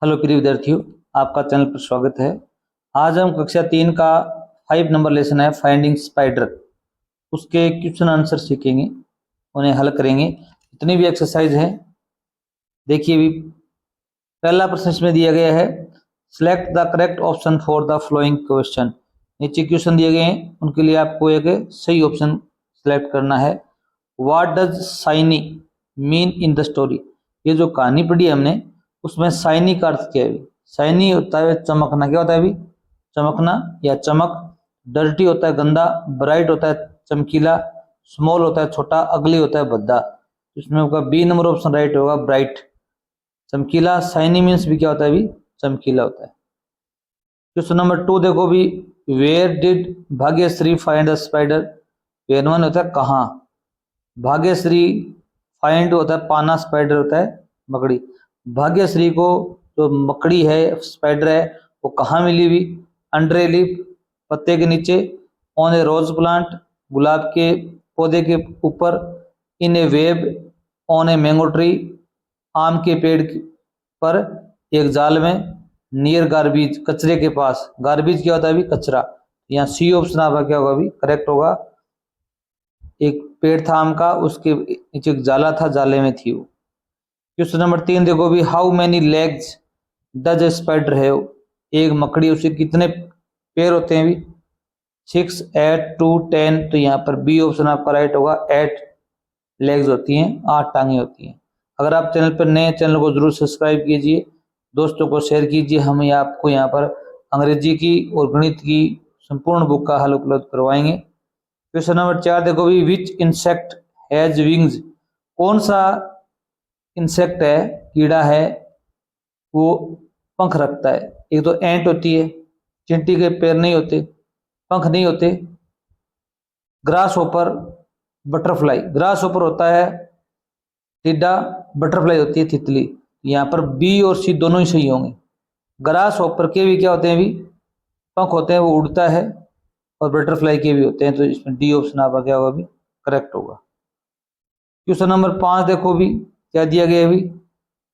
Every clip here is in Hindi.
हेलो प्रिय विद्यार्थियों, आपका चैनल पर स्वागत है। आज हम कक्षा 3 का 5 नंबर लेसन है फाइंडिंग स्पाइडर, उसके क्वेश्चन आंसर सीखेंगे, उन्हें हल करेंगे। जितनी भी एक्सरसाइज है देखिए। भी पहला प्रश्न इसमें दिया गया है, select the correct option for the flowing question. नीचे क्वेश्चन दिए गए हैं, उनके लिए आपको एक सही ऑप्शन सिलेक्ट करना है। What does shiny mean in the story. ये जो कहानी पढ़ी है हमने, उसमें शाइनी का अर्थ क्या है? शाइनी होता है चमकना। क्या होता है अभी? चमकना या चमक। डर्टी होता है गंदा। ब्राइट होता है चमकीला। स्मॉल होता है छोटा। अगली होता है भद्दा। इसमें होगा बी नंबर ऑप्शन राइट होगा, ब्राइट, चमकीला। शाइनी मीन्स भी क्या होता है अभी? चमकीला होता है। क्वेश्चन नंबर 2 देखो भी, where did Bhagyashree find the spider. Where one होता है कहाँ, भाग्यश्री फाइंड होता है पाना, स्पाइडर होता है मकड़ी। भाग्यश्री को जो मकड़ी है, स्पाइडर है, वो कहाँ मिली हुई? अंडर ए लीफ, पत्ते के नीचे। ऑन ए रोज प्लांट, गुलाब के पौधे के ऊपर। In a web, on a mango tree, आम के पेड़ पर, एक जाल में। नियर गार्बेज, कचरे के पास। गार्बेज क्या होता है अभी? कचरा। यहाँ सी ऑप्शन आपका क्या होगा अभी? करेक्ट होगा। एक पेड़ था आम का, उसके नीचे एक जाला था, जाले में थी वो। क्वेश्चन नंबर 3 देखो भी, how many legs does a spider have. एक मकड़ी, उसे कितने पैर होते हैं भी? 6, 8, 2, 10। तो यहाँ पर बी ऑप्शन आपका राइट होगा, 8 लेग्स होती हैं, 8 टांगे होती हैं। अगर आप चैनल पर नए, चैनल को जरूर सब्सक्राइब कीजिए, दोस्तों को शेयर कीजिए। हम आपको यहाँ पर अंग्रेजी की और गणित की संपूर्ण बुक का हल उपलब्ध करवाएंगे। क्वेश्चन नंबर 4 देखो भी, विच इंसेक्ट हैज विंग्स। कौन सा इंसेक्ट है, कीड़ा है, वो पंख रखता है? एक तो एंट होती है, चींटी के पैर नहीं होते, पंख नहीं होते। Grass hopper, butterfly. Grass hopper होता है टिड्डा, बटरफ्लाई होती है तितली। यहाँ पर बी और सी दोनों ही सही होंगे। ग्रास होपर के भी क्या होते हैं भी? पंख होते हैं, वो उड़ता है। और बटरफ्लाई के भी होते हैं, तो इसमें डी ऑप्शन आपका क्या होगा भी? करेक्ट होगा। क्वेश्चन नंबर 5 देखो भी, क्या दिया गया है भी,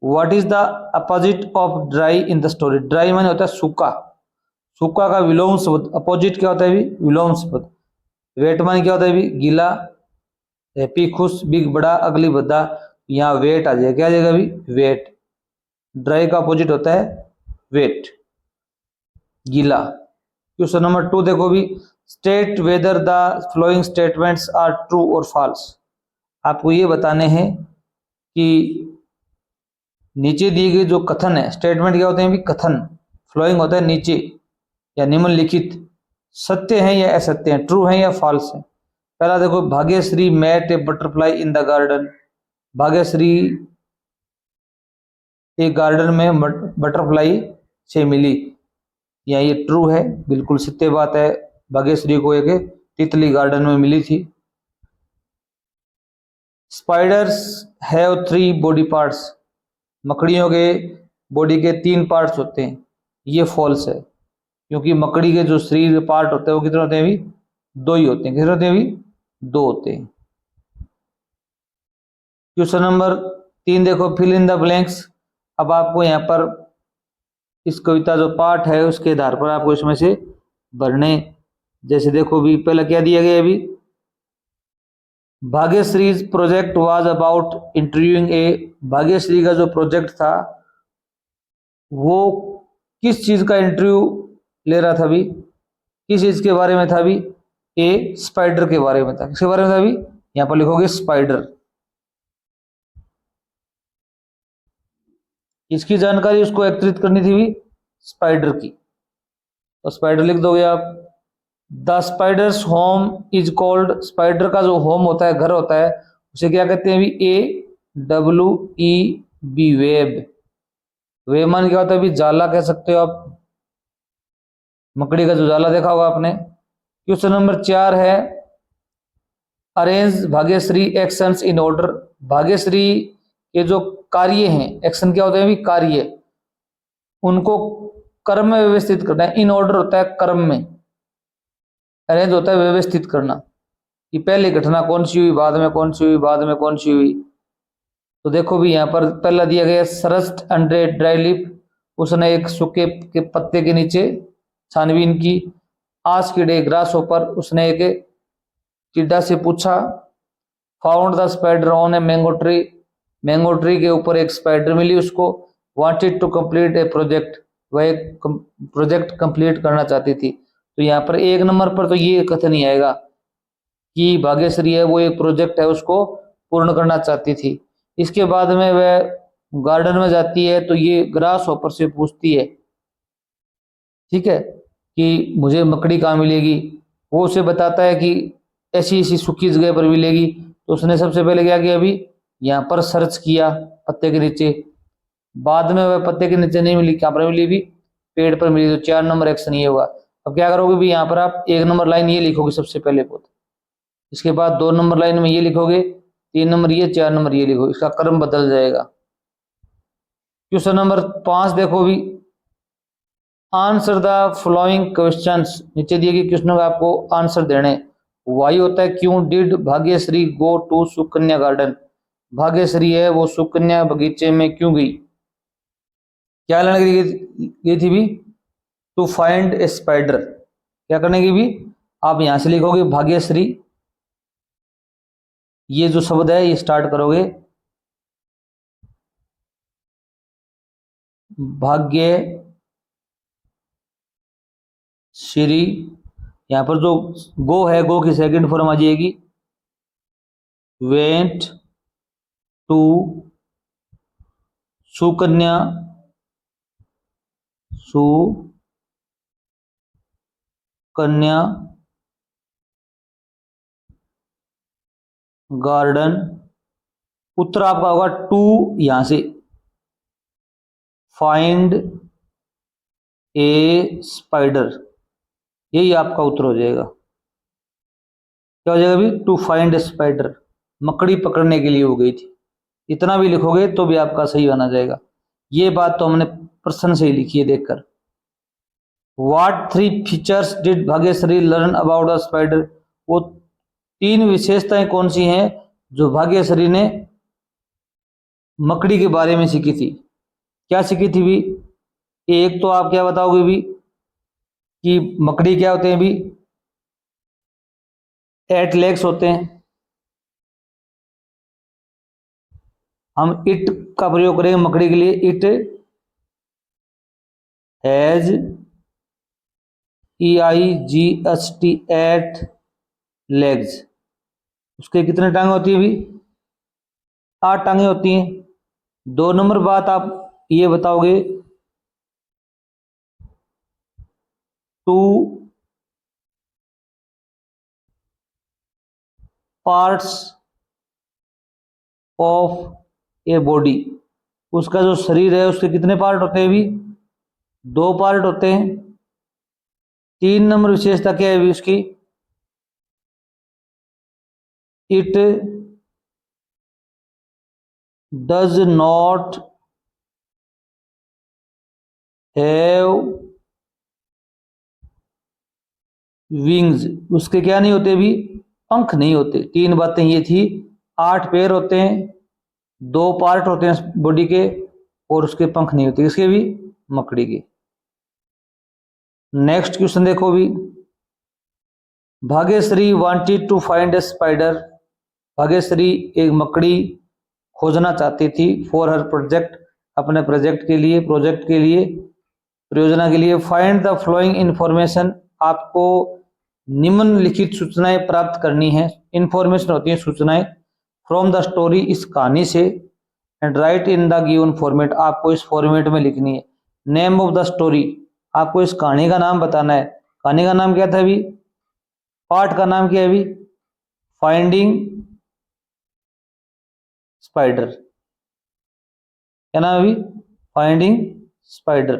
what is the opposite of dry in the story. Dry माने होता है सूखा, सूखा का विलोम शब्द। अपोजिट क्या होता है भी? विलोम शब्द। वेट माने क्या होता है भी? गीला। हैप्पी खुश, बिग बड़ा, अगली भद्दा। यहाँ वेट आ जाएगा, क्या आ जाएगा भी? वेट। ड्राई का अपोजिट होता है वेट, गीला। क्वेश्चन नंबर 2 देखो भी, state whether the flowing statements are true और फॉल्स। आपको ये बताने हैं कि नीचे दिए गए जो कथन है, स्टेटमेंट क्या होते हैं भी? कथन। फ्लोइंग होता है नीचे या निम्नलिखित, सत्य है या असत्य है, ट्रू है या फॉल्स है। पहला देखो, Bhagyashree met a butterfly in the garden. Bhagyashree एक गार्डन में बटरफ्लाई से मिली, या ये ट्रू है, बिल्कुल सत्य बात है। भाग्यश्री को एक तितली गार्डन में मिली थी। Spiders have 3 body parts. मकड़ियों के बॉडी के 3 पार्ट्स होते हैं, ये फॉल्स है, क्योंकि मकड़ी के जो शरीर पार्ट होते हैं वो कितने होते हैं भी? 2 ही होते हैं। कितने होते हैं भी? 2 होते हैं। क्वेश्चन नंबर 3 देखो, फिल इन द ब्लैंक्स। अब आपको यहाँ पर इस कविता जो पार्ट है उसके आधार पर आपको इसमें से भरने। जैसे देखो भी, पहला क्या दिया गया अभी? Bhagyashree project was about interviewing a. Bhagyashree का जो प्रोजेक्ट था वो किस चीज का इंटरव्यू ले रहा था भी? किस चीज के बारे में था भी? ए स्पाइडर के बारे में था। किसके बारे में था भी? यहां पर लिखोगे स्पाइडर। इसकी जानकारी उसको एकत्रित करनी थी भी? स्पाइडर की। तो स्पाइडर लिख दोगे आप। The spiders home is called. Spider का जो होम होता है, घर होता है, उसे क्या कहते हैं भी? AWEB, web. वेब मान क्या होता है भी? जाला कह सकते हो आप। मकड़ी का जो जाला देखा होगा आपने। क्वेश्चन नंबर 4 है, arrange Bhagyashree actions in order. Bhagyashree के जो कार्य हैं, एक्शन क्या होते हैं भी? कार्य, उनको क्रम में व्यवस्थित करना है। इन ऑर्डर होता है क्रम में, अरेंज होता है व्यवस्थित करना, कि पहले घटना कौन सी हुई, बाद में कौन सी हुई, बाद में कौन सी हुई। तो देखो भी यहाँ पर पहला दिया गया, सरस्ट अंडर ड्राई लीफ, उसने एक सूखे के पत्ते के नीचे छानबीन की। आस्क्ड ए ग्रासहोपर, उसने एक टिड्डा से पूछा। Found the spider on a mango tree, mango tree के ऊपर एक स्पाइडर मिली उसको। Wanted to complete a project, वह एक प्रोजेक्ट कंप्लीट करना चाहती थी। तो यहाँ पर 1 नंबर पर तो ये कथन नहीं आएगा कि भाग्यश्री है वो एक प्रोजेक्ट है उसको पूर्ण करना चाहती थी। इसके बाद में वह गार्डन में जाती है तो ये ग्रास हॉपर से पूछती है, ठीक है, कि मुझे मकड़ी कहाँ मिलेगी। वो उसे बताता है कि ऐसी ऐसी सूखी जगह पर मिलेगी। तो उसने सबसे पहले क्या किया, अभी यहाँ पर सर्च किया पत्ते के नीचे। बाद में वह पत्ते के नीचे नहीं मिली, क्या पर मिली, भी पेड़ पर मिली। तो 4 नंबर एक्शन ये हुआ। अब क्या करोगे भी, यहाँ पर आप 1 नंबर लाइन ये लिखोगे सबसे पहले खुद, इसके बाद 2 नंबर लाइन में ये लिखोगे, 3 नंबर ये, 4 नंबर ये लिखोगे, इसका क्रम बदल जाएगा। क्वेश्चन नंबर 5 देखो भी, आंसर द फॉलोइंग क्वेश्चंस, नीचे दिए गए क्वेश्चनों का आपको आंसर देने। वाई होता है क्यों did Bhagyashree go to Sukanya garden, Bhagyashree है वो सुकन्या बगीचे में क्यों गई, क्या लेने के लिए गई थी भी, टू फाइंड ए स्पाइडर। क्या करने की भी, आप यहां से लिखोगे भाग्यश्री, ये जो शब्द है ये स्टार्ट करोगे भाग्य श्री। यहां पर जो गो है, गो की सेकंड फॉर्म आ जाएगी went to Sukanya, Sukanya garden. उत्तर आपका होगा टू, यहां से फाइंड ए स्पाइडर, यही आपका उत्तर हो जाएगा। क्या हो जाएगा भी, टू फाइंड ए स्पाइडर, मकड़ी पकड़ने के लिए हो गई थी। इतना भी लिखोगे तो भी आपका सही बना जाएगा। ये बात तो हमने प्रश्न से ही लिखी है देखकर। What 3 features did Bhagyashree learn about the spider, वो 3 विशेषताएं कौन सी हैं जो भाग्यश्री ने मकड़ी के बारे में सीखी थी। क्या सीखी थी भी, एक तो आप क्या बताओगे भी कि मकड़ी क्या होते हैं भी, 8 लेग्स होते हैं। हम इट का प्रयोग करेंगे मकड़ी के लिए, इट हैज EIGHT 8 लेग्स। उसके कितने टांगे होती है भी, 8 टांगे होती हैं। 2 नंबर बात आप ये बताओगे, two parts of a body, उसका जो शरीर है उसके कितने पार्ट होते हैं भी, 2 पार्ट होते हैं। 3 नंबर विशेषता क्या है भी उसकी, it does not have wings, उसके क्या नहीं होते भी, पंख नहीं होते। 3 बातें ये थी। 8 पैर होते हैं, 2 पार्ट होते हैं बॉडी के, और उसके पंख नहीं होते, इसके भी, मकड़ी के। नेक्स्ट क्वेश्चन देखो भी, Bhagyashree wanted to find a spider, Bhagyashree एक मकड़ी खोजना चाहती थी फॉर हर प्रोजेक्ट, अपने प्रोजेक्ट के लिए, परियोजना के लिए। फाइंड द फ्लोइंग इंफॉर्मेशन, आपको निम्नलिखित सूचनाएं प्राप्त करनी है। इंफॉर्मेशन होती है सूचनाएं, फ्रॉम द स्टोरी, इस कहानी से, and right in the given format, आपको इस फॉर्मेट में लिखनी है। नेम ऑफ द स्टोरी, आपको इस कहानी का नाम बताना है। कहानी का नाम क्या था अभी, पार्ट का नाम क्या है अभी, फाइंडिंग स्पाइडर, क्या नाम है अभी, फाइंडिंग स्पाइडर।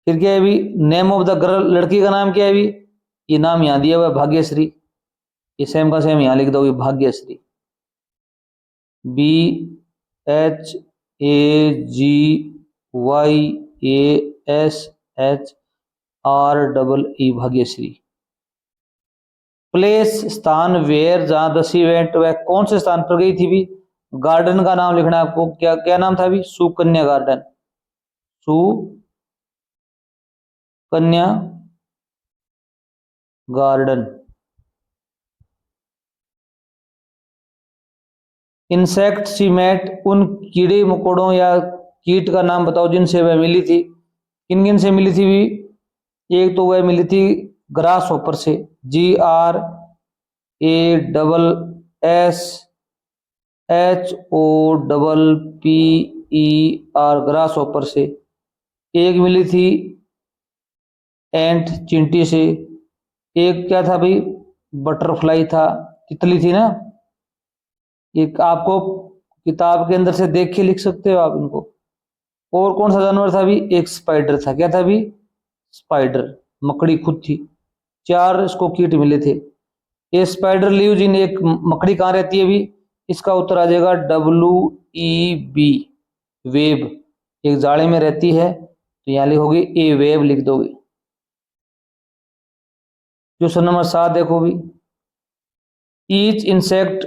फिर क्या है अभी, नेम ऑफ द गर्ल, लड़की का नाम क्या है अभी, ये नाम यहां दिया हुआ है भाग्यश्री, ये सेम का सेम यहां लिख दोगे भाग्यश्री, BHAGYASHREE, भाग्यश्री। प्लेस, स्थान, वेयर, जहां दसी वेंट, वह कौन से स्थान पर गई थी भी, गार्डन का नाम लिखना है आपको, क्या क्या नाम था अभी, Sukanya garden, Sukanya garden. Insect she met, उन कीड़े मकोड़ों या कीट का नाम बताओ जिनसे वह मिली थी। किन किन से मिली थी भी, एक तो वह मिली थी ग्रास हॉपर से, GRASS HOPPER, ग्रास हॉपर से। एक मिली थी एंट, चींटी से। एक क्या था भाई, बटरफ्लाई था, तितली थी ना। एक आपको किताब के अंदर से देख के लिख सकते हो आप इनको। और कौन सा जानवर था भी, एक स्पाइडर था। क्या था भी, स्पाइडर, मकड़ी खुद थी। चार इसको कीट मिले थे। ये स्पाइडर लीव्स इन, एक मकड़ी कहाँ रहती है भी, इसका उत्तर आ जाएगा WEB, वेब, एक जाले में रहती है। तो यहाँ लिखोगे ए वेब लिख दोगे। क्वेश्चन नंबर 7 देखो भी, each insect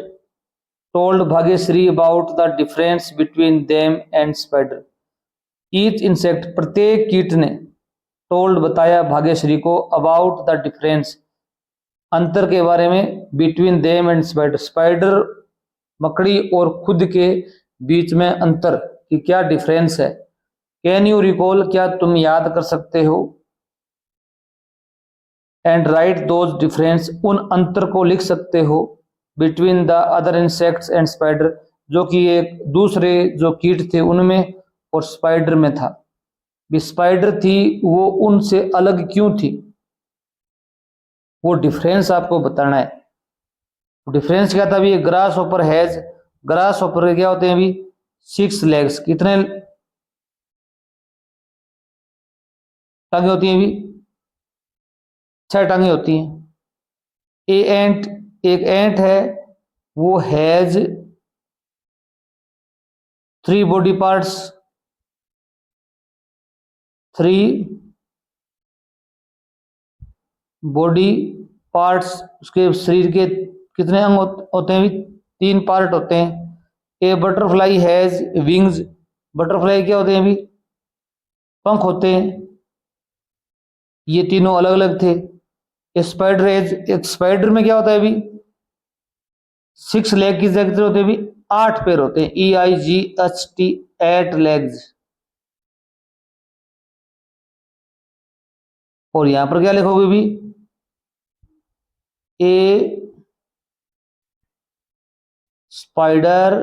told Bhagyashree about the difference between them and spider. Each insect, प्रत्येक कीट ने, टोल्ड बताया भाग्यश्री को, अबाउट द डिफरेंस, अंतर के बारे में, between them and spider, spider मकड़ी और खुद के बीच में अंतर कि क्या डिफरेंस है। कैन यू रिकॉल, क्या तुम याद कर सकते हो, एंड राइट दोज डिफरेंस, उन अंतर को लिख सकते हो, between the other insects and spider, जो कि एक दूसरे जो कीट थे उनमें और स्पाइडर में था। स्पाइडर थी वो उनसे अलग क्यों थी, वो डिफरेंस आपको बताना है। डिफरेंस क्या था भी, ग्रास ऊपर हैज, ग्रास ऊपर क्या होते हैं भी, 6 लेग्स, कितने टांगे होती हैं भी, 6 टांगे होती हैं। ए एंट, एक एंट है, वो has 3 body parts, 3 body parts, उसके शरीर के कितने अंग होते हैं भी, 3 पार्ट होते हैं। ए बटरफ्लाई हैज विंग्स, बटरफ्लाई क्या होते हैं भी, पंख होते हैं। ये तीनों अलग अलग थे। स्पाइडर हैज, एक स्पाइडर में क्या होता है भी, 6 लेग की जगह होते हैं भी 8 पैर होते हैं, EIGHT, 8 लेग्स। और यहां पर क्या लिखोगे भी, ए स्पाइडर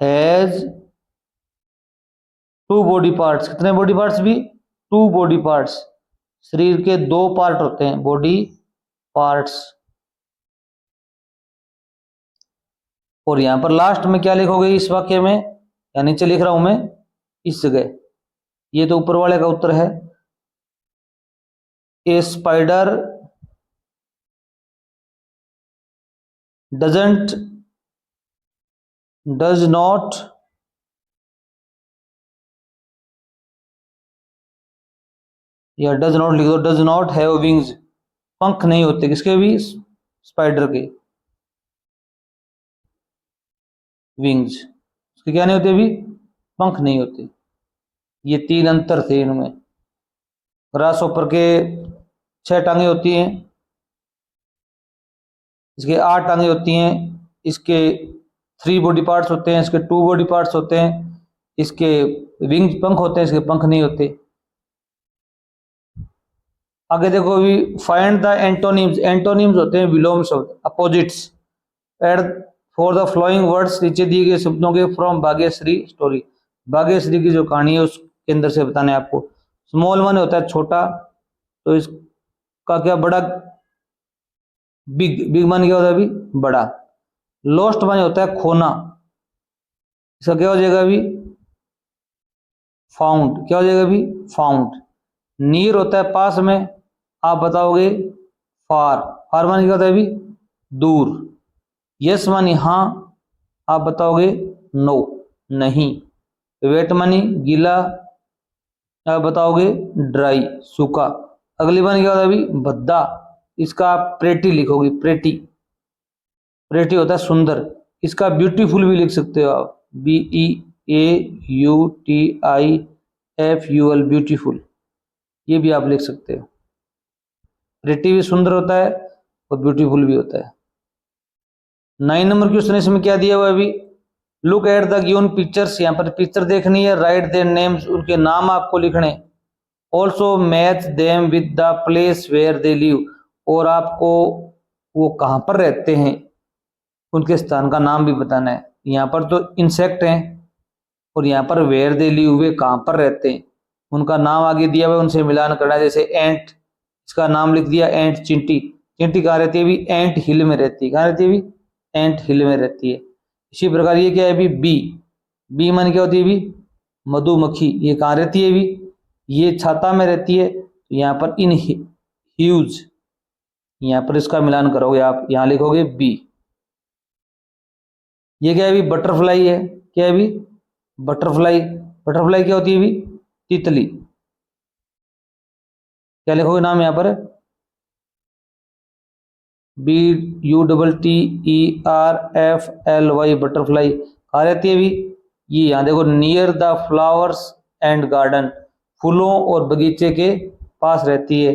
हैज 2 बॉडी पार्ट्स, कितने बॉडी पार्ट्स भी, 2 बॉडी पार्ट्स, शरीर के 2 पार्ट होते हैं, बॉडी पार्ट्स। और यहां पर लास्ट में क्या लिखोगे इस वाक्य में, या नीचे लिख रहा हूं मैं इस जगह, ये तो ऊपर वाले का उत्तर है। ए स्पाइडर डज नॉट या डज नॉट लिख दो, डज नॉट हैव विंग्स, पंख नहीं होते किसके भी, स्पाइडर के विंग्स, उसके क्या नहीं होते भी, पंख नहीं होते। ये 3 अंतर थे इनमें। ग्रास ऊपर के 6 टांगे होती हैं, इसके 8 टांगे होती हैं, इसके 3 बॉडी पार्ट्स होते हैं, इसके 2 बॉडी पार्ट्स होते हैं, इसके विंग पंख होते हैं, इसके पंख नहीं होते। आगे देखो अभी, फाइंड द एंटोनिम्स, एंटोनिम्स होते हैं विलोम शब्द, opposites. Add for the following words, नीचे दिए गए शब्दों के फ्रॉम भाग्यश्री स्टोरी, भाग्यश्री की जो कहानी है उसके अंदर से बताने आपको। स्मॉल वन होता है छोटा, तो इसका क्या, बड़ा, बिग, बिग मान क्या होता है अभी, बड़ा। लॉस्ट मान होता है खोना, इसका क्या हो जाएगा अभी, फाउंड, क्या हो जाएगा अभी, फाउंड। नियर होता है पास में, आप बताओगे फार, फार मान क्या होता है अभी, दूर। यस मानी हाँ, आप बताओगे नो, नहीं। वेट मानी गीला, आप बताओगे ड्राई, सूखा। अगली बार क्या होता है अभी, भद्दा, इसका आप प्रेटी लिखोगे, प्रेटी, प्रेटी होता है सुंदर। इसका ब्यूटीफुल भी लिख सकते हो आप, BEAUTIFUL, ब्यूटीफुल, ये भी आप लिख सकते हो। प्रिटी भी सुंदर होता है और ब्यूटीफुल भी होता है। 9 नंबर क्वेश्चन इसमें क्या दिया हुआ है अभी, look at the given pictures, यहाँ पर पिक्चर देखनी है, राइट देयर नेम्स, उनके नाम आपको लिखने, also match them with the place where they live, और आपको वो कहाँ पर रहते हैं उनके स्थान का नाम भी बताना है। यहाँ पर तो इंसेक्ट हैं और यहाँ पर वेयर दे लिव, वे कहाँ पर रहते हैं उनका नाम आगे दिया हुआ, उनसे मिलान करना है। जैसे एंट, इसका नाम लिख दिया एंट चिंटी, चिंटी कहाँ रहती है भी, एंट हिल में रहती है, कहाँ रहती है भी, एंट हिल में रहती है। इसी प्रकार ये क्या है भी, बी मन क्या होती है भी, मधुमक्खी, ये कहाँ रहती है भी, ये छाता में रहती है, यहाँ पर इन ह्यूज, यहाँ पर इसका मिलान करोगे आप, यहाँ लिखोगे बी। ये क्या है भी, बटरफ्लाई है, क्या है भी, बटरफ्लाई, बटरफ्लाई क्या होती है भी, तितली, क्या लिखोगे नाम यहाँ पर, BUTTERFLY, बटरफ्लाई, कहाँ रहती है भी, ये यहाँ देखो, near the flowers and garden, फूलों और बगीचे के पास रहती है।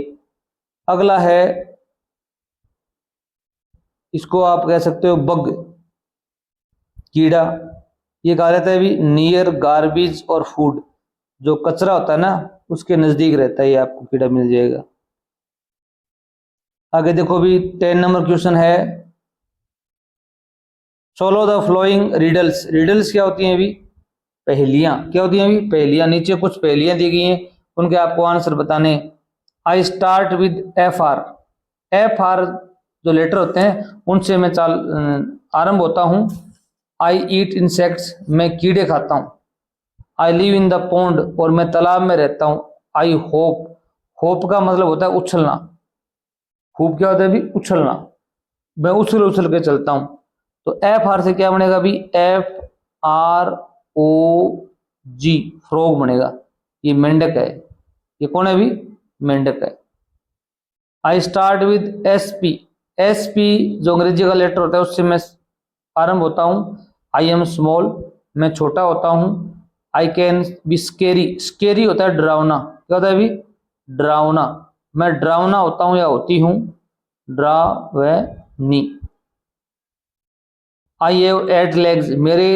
अगला है, इसको आप कह सकते हो बग, कीड़ा, ये कहा रहता है भी, नियर गार्बेज और फूड, जो कचरा होता है ना उसके नजदीक रहता है, ये आपको कीड़ा मिल जाएगा। आगे देखो भी 10 नंबर क्वेश्चन है, solo the flowing riddles, riddles क्या होती हैं अभी, पहेलियां, क्या होती हैं अभी, पहेलियां। नीचे कुछ पहेलियां दी गई हैं, उनके आपको आंसर बताने। I start with FR, FR जो लेटर होते हैं उनसे मैं आरंभ होता हूं। आई ईट इंसेक्ट्स, मैं कीड़े खाता हूं। I live in the pond, और मैं तालाब में रहता हूं। आई होप, होप का मतलब होता है उछलना, होप क्या होता है भी, उछलना, मैं उछल उछल के चलता हूं। तो FR से क्या बनेगा भी, FROG, फ्रॉग बनेगा, ये मेंढक है, ये कौन है भी, मेंढक है। I start with SP, SP जो अंग्रेजी का लेटर होता है उससे मैं आरंभ होता हूं। आई एम स्मॉल, मैं छोटा होता हूं। I can be scary, scary होता है डरावना, क्या होता है भी, डरावना, मैं डरावना होता हूं या होती हूं, डरावनी। आई हैव 8 लेग्स, मेरे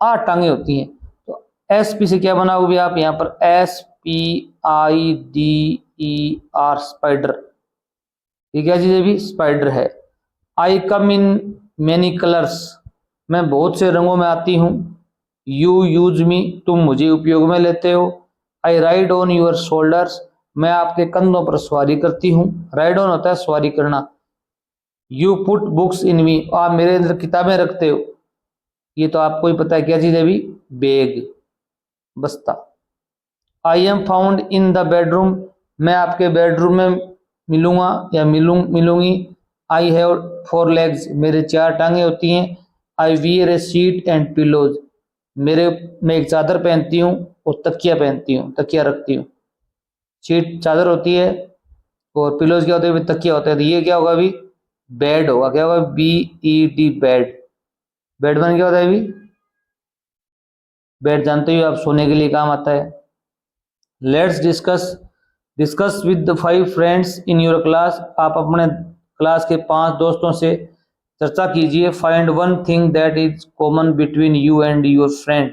8 टांगे होती हैं। तो SP से क्या बनाओगे आप, यहाँ पर SPIDER, स्पाइडर, ये क्या चीज है भी, स्पाइडर है। आई कम इन मेनी कलर्स, मैं बहुत से रंगों में आती हूँ। यू यूज मी, तुम मुझे उपयोग में लेते हो। I ride on your shoulders, मैं आपके कंधों पर सवारी करती हूँ, राइड ऑन होता है सवारी करना। यू पुट बुक्स इन मी, आप मेरे अंदर किताबें रखते हो, ये तो आपको ही पता है क्या चीज है भी, बैग, बस्ता। I am found in the bedroom, मैं आपके बेडरूम में मिलूंगा या मिलूंगी। आई हैव 4 लेग्स, मेरे 4 टांगे होती हैं। I wear A sheet and pillows, मैं एक चादर पहनती हूँ और तकिया पहनती हूँ, तकिया रखती हूँ। शीट चादर होती है और पिलोज क्या होते हैं, तकिया होता है। तो ये क्या होगा अभी, बेड होगा, क्या होगा, BED, बेड। बेड बन क्या होता है अभी, बेड जानते हो आप, सोने के लिए काम आता है। Let's discuss with the 5 friends in your class, आप अपने क्लास के 5 दोस्तों से चर्चा कीजिए। Find one thing that is common between you and your friend,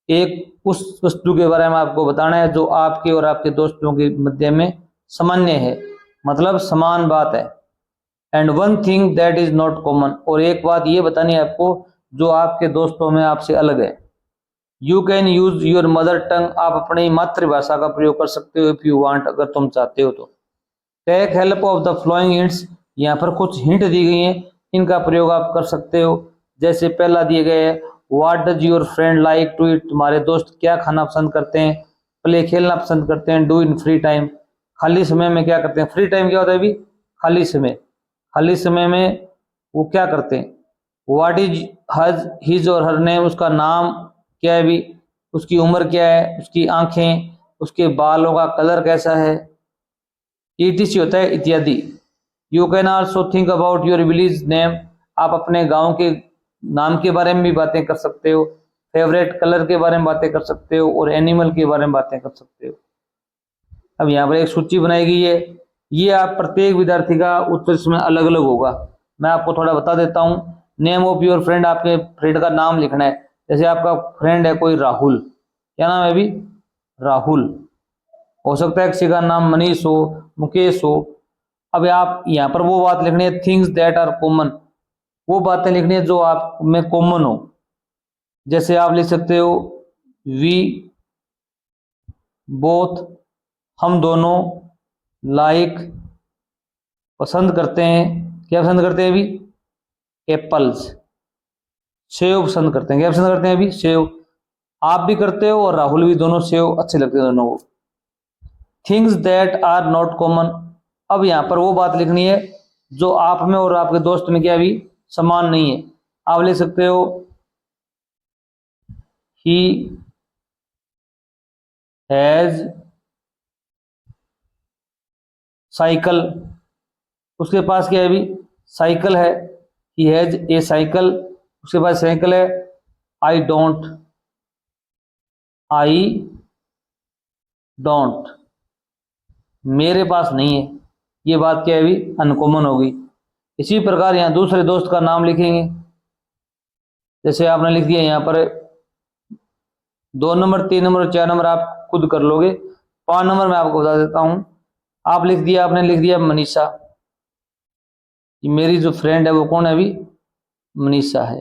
एक उस वस्तु के बारे में आपको बताना है जो आपके और आपके दोस्तों के मध्य में सामान्य है, मतलब समान बात है। And one thing that is not common, और एक बात ये बतानी है आपको जो आपके दोस्तों में आपसे अलग है। You can use your mother tongue, आप अपनी मातृभाषा का प्रयोग कर सकते हो इफ यू वांट, अगर तुम चाहते हो तो। Take help of the following hints, यहाँ पर कुछ हिंट दी गई हैं, इनका प्रयोग आप कर सकते हो। जैसे पहला दिए गए है, what does your friend like to eat, तुम्हारे दोस्त क्या खाना पसंद करते हैं। प्ले, खेलना पसंद करते हैं। डू इन फ्री टाइम, खाली समय में क्या करते हैं। फ्री टाइम क्या होता है अभी, खाली समय, खाली समय में वो क्या करते हैं। व्हाट इज हज हिज और हर नेम, उसका नाम क्या है भी, उसकी उम्र क्या है, उसकी आंखें, उसके बालों का कलर कैसा है, ETC होता है इत्यादि। You can also think about your village name, आप अपने गांव के नाम के बारे में भी बातें कर सकते हो, फेवरेट कलर के बारे में बातें कर सकते हो और एनिमल के बारे में बातें कर सकते हो। अब यहाँ पर एक सूची बनाई गई है, ये आप प्रत्येक विद्यार्थी का उत्तर इसमें अलग अलग होगा। मैं आपको थोड़ा बता देता हूँ। नेम ऑफ योर फ्रेंड, आपके फ्रेंड का नाम लिखना है। जैसे आपका फ्रेंड है कोई राहुल, क्या नाम है अभी? राहुल। हो सकता है किसी का नाम मनीष हो, मुकेश हो। अब आप यहाँ पर वो बात लिखनी है, थिंग्स दैट आर कॉमन, वो बातें लिखनी है जो आप में कॉमन हो। जैसे आप लिख सकते हो वी बोथ, हम दोनों, लाइक, पसंद करते हैं, क्या पसंद करते हैं अभी? एप्पल्स। सेव पसंद करते हैं, क्या पसंद करते हैं अभी? सेव। आप भी करते हो और राहुल भी, दोनों सेव अच्छे लगते हैं दोनों को। Things that are not common, अब यहां पर वो बात लिखनी है जो आप में और आपके दोस्त में क्या भी समान नहीं है। आप लिख सकते हो ही हैज साइकिल, उसके पास क्या है अभी? साइकिल है। ही हैज ए साइकिल, उसके पास साइकिल है। आई डोंट, आई डोंट, मेरे पास नहीं है। ये बात क्या है अभी? अनकॉमन होगी। इसी प्रकार यहाँ दूसरे दोस्त का नाम लिखेंगे। जैसे आपने लिख दिया यहाँ पर 2 नंबर, 3 नंबर, 4 नंबर आप खुद कर लोगे। 5 नंबर मैं आपको बता देता हूँ। आप लिख दिया, आपने लिख दिया मनीषा। मेरी जो फ्रेंड है वो कौन है अभी? मनीषा है।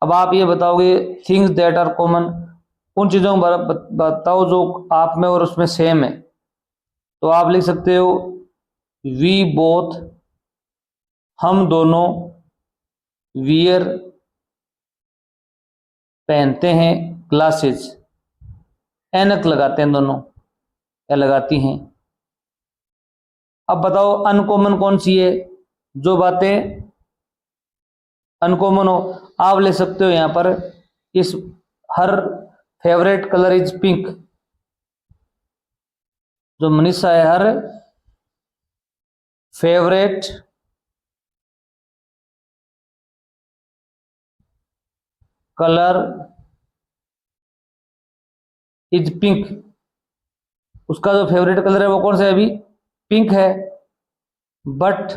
अब आप ये बताओगे थिंग्स दैट आर कॉमन, उन चीजों को बताओ जो आप में और उसमें सेम है। तो आप लिख सकते हो वी बोथ, हम दोनों, वियर, पहनते हैं, ग्लासेस, ऐनक लगाते हैं दोनों या लगाती हैं। अब बताओ अनकॉमन कौन सी है? जो बातें अनकॉमन हो आप ले सकते हो यहां पर, इस हर फेवरेट कलर इज पिंक, जो मनीषा है हर फेवरेट कलर इज पिंक, उसका जो फेवरेट कलर है वो कौन सा है अभी? पिंक है। बट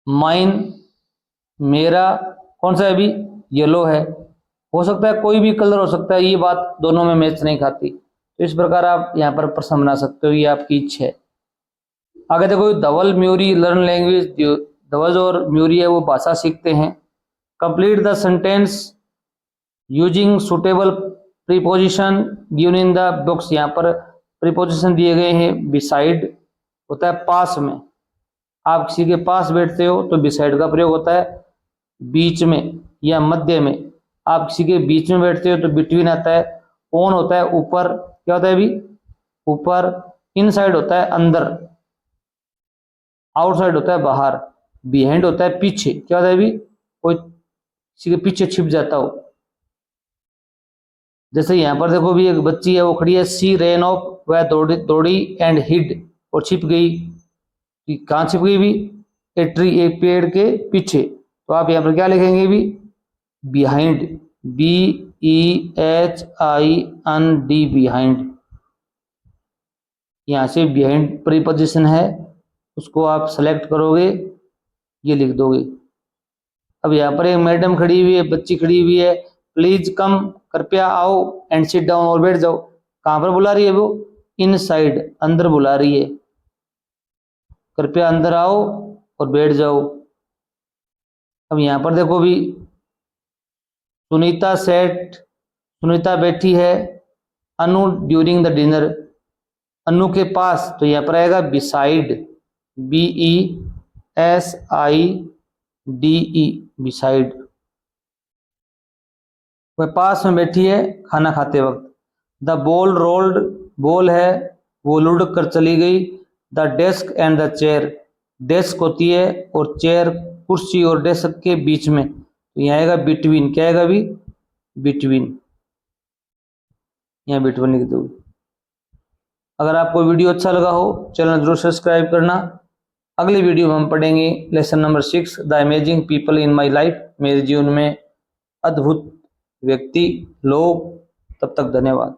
माइन, मेरा कौन सा है अभी? येलो है। हो सकता है कोई भी कलर हो सकता है, ये बात दोनों में मैच नहीं खाती। तो इस प्रकार आप यहाँ पर प्रश्न बना सकते हो, ये आपकी इच्छा है। आगे देखो धवल म्यूरी लर्न लैंग्वेज, धवल और म्यूरी है वो भाषा सीखते हैं। Complete the sentence using suitable preposition given in the books, यहाँ पर प्रीपोजिशन दिए गए हैं। बिसाइड होता है पास में, आप किसी के पास बैठते हो तो बिसाइड का प्रयोग होता है। बीच में या मध्य में, आप किसी के बीच में बैठते हो तो बिटवीन आता है। ऑन होता है ऊपर, क्या होता है अभी? ऊपर। इनसाइड होता है अंदर, आउटसाइड होता है बाहर। बिहाइंड होता है पीछे, क्या होता है अभी? कोई किसी के पीछे छिप जाता हो। जैसे यहाँ पर देखो भी एक बच्ची है वो खड़ी है, सी रेन ऑफ, वह दौड़ी दौड़ी एंड हिड, और छिप गई। कहाँ छिप गई भी? ए ट्री, एक पेड़ के पीछे। तो आप यहाँ पर क्या लिखेंगे भी? Behind, BEHIND, behind. यहाँ से बिहाइंड प्रीपोजिशन है, उसको आप सेलेक्ट करोगे, ये लिख दोगे। अब यहाँ पर एक मैडम खड़ी हुई है, बच्ची खड़ी हुई है, प्लीज कम, कृपया आओ, एंड सिट डाउन, और बैठ जाओ। कहाँ पर बुला रही है वो? इनसाइड, अंदर बुला रही है। कृपया अंदर आओ और बैठ जाओ। अब यहाँ पर देखो भी सुनीता सेट, सुनीता बैठी है, अनु ड्यूरिंग द डिनर, अनु के पास, तो यहाँ पर आएगा बिसाइड, BESIDE, बिसाइड। वह पास में बैठी है खाना खाते वक्त। द बॉल रोल्ड, बॉल है वो लुढ़क कर चली गई। The desk and the chair, desk होती है और चेयर कुर्सी और डेस्क के बीच में, तो यहाँ आएगा बिटवीन, क्या आएगा अभी? बिटवीन, यहाँ बिटवीन लिख दो। अगर आपको वीडियो अच्छा लगा हो चैनल जरूर सब्सक्राइब करना। अगली वीडियो में हम पढ़ेंगे lesson number 6 the amazing people in my life, मेरे जीवन में अद्भुत व्यक्ति लोग। तब तक धन्यवाद।